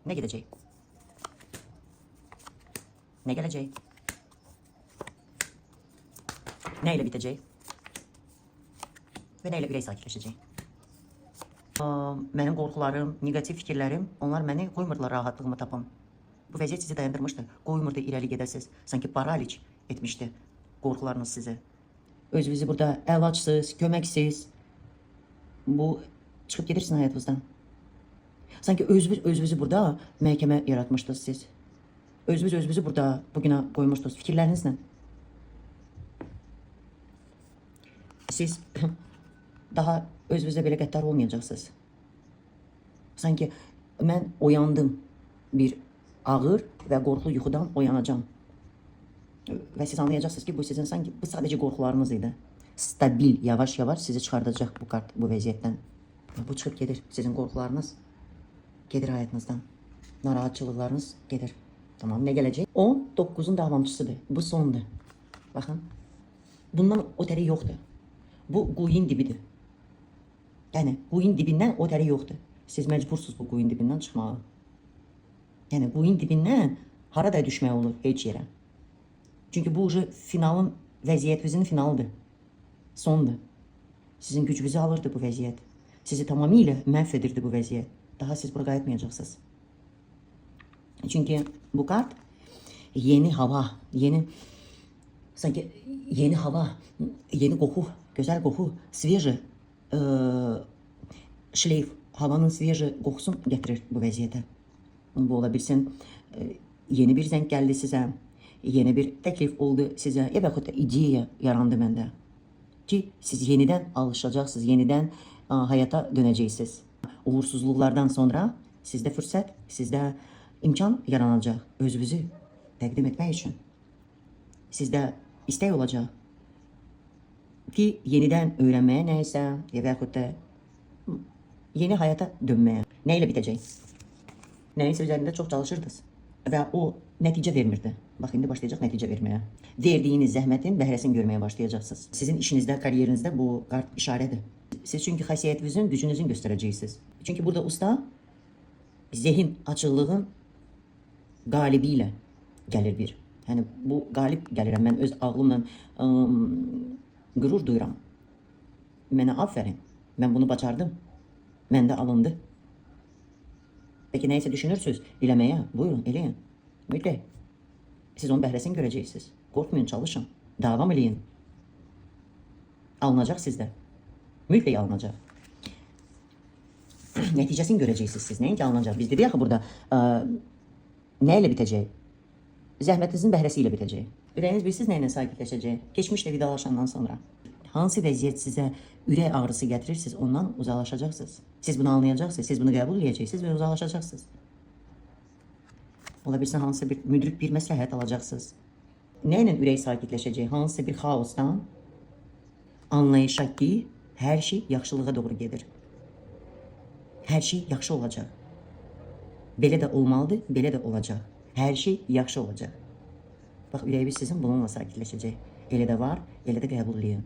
Ne gidecek? Ne gelecek? Neyle bitecek? Ve neyle ürək sakitləşəcək? Mənim qorxularım, negativ fikirlərim, onlar məni qoymurdular rahatlığımı tapam. Bu vəziyyət sizi dayandırmışdı. Qoymurdu irəli gedəsiz. Sanki paraliç etmişdi qorxularınız sizi. Özünüzü burada əlacsız, köməksiz. Bu çıxıb gedirsin həyatınızdan. Sanki özünüzü burada məhkəmə yaratmışdınız siz. Özünüzü burada bugüne koymuşdunuz fikirlerinizle. Siz daha özünüzə belə qəddar olmayacaqsınız. Sanki mən oyandım, bir ağır və qorxulu yuxudan oyanacağım. Və siz anlayacaqsınız ki, bu sizin sanki bu sadəcə qorxularınız idi. Stabil, yavaş-yavaş sizi çıxardacaq bu kart, bu vəziyyətdən. Bu çıxıb gedir. Sizin qorxularınız gedir həyatınızdan. Narahatçılıqlarınız gedir. Tamam, ne gelecek? 19'un davamçısıdır. Bu sondur. Bakın. Bundan ötəri yoxdur. Bu quyun dibidir. Yəni quyun dibindən ötəri yoxdur. Siz məcbursunuz bu quyun dibindən çıxmağa. Yəni quyun dibindən harada düşmək olur heç yerə. Çünki bu finalın, vəziyyətinizin finalıdır. Sondur. Sizin gücünüzü alırdı bu vəziyyət. Sizi tamamilə məhv edirdi bu vəziyyət. Daha siz bura qayıtmayacaqsınız. Çünkü bu kart yeni hava, sanki yeni hava, yeni koku, güzel koku, sveji şleyf, havanın sveji kokusunu getirir bu vəziyyətə. Bu olabilsin, yeni bir zəng geldi size, yeni bir teklif oldu size, ya da ideya yarandı məndə ki siz yeniden alışacaksınız, yeniden hayata döneceksiniz. Uğursuzluklardan sonra sizde fırsat, sizde imkan yaranacaq özünüzü təqdim etmək üçün. Sizdə istək olacaq ki, yenidən öyrənməyə nəysə, və yaxud da yeni hayata dönməyə. Nə ilə bitəcək? Nəysə üzərində çox çalışırdınız və o nəticə vermirdi. Bax, indi başlayacaq nəticə verməyə. Verdiyiniz zəhmətin bəhrəsini görməyə başlayacaqsınız. Sizin işinizdə, kariyerinizdə bu kart işarədir. Siz çünki xasiyyətinizin, gücünüzün göstərəcəksiniz. Çünki burada usta zehin açıklığın galibiyle gelir bir. Yani bu galip gəlirəm. Mən öz ağlımla qürur duyuram. Mənə aferin. Mən bunu bacardım. Məndə alındı. Peki nəysə düşünürsünüz eləməyə? Buyurun, eləyin. Mütləq. Siz onun bəhrəsini görəcəksiniz. Qorxmayın, çalışın. Davam eləyin. Alınacaq sizdə. Mütləq alınacaq. Nəticəsini görəcəksiniz siz. Nəinki alınacaq. Biz dedik axı burada neyle bitecek? Zəhmətinizin bəhrəsiyle bitecek. Ürəyiniz bilirsiniz neyle sakitləşəcək? Keçmişlə vidalaşandan sonra. Hansı vəziyyət sizə ürək ağrısı gətirir, siz ondan uzaqlaşacaqsınız. Siz bunu anlayacaqsınız, siz bunu qəbul edəcəksiniz və uzaqlaşacaqsınız. Ola bilsin hansı bir müdrik bir məsləhət alacaqsınız. Neyle ürək sakitləşəcək? Hansı bir xaosdan anlayışa ki, hər şey yaxşılığa doğru gedir. Hər şey yaxşı olacaq. Belə də olmalıdır, belə də olacaq. Hər şey yaxşı olacaq. Bax, ürəyiniz sizin bununla sakitləşəcək. Elə də var, elə də qəbul edin.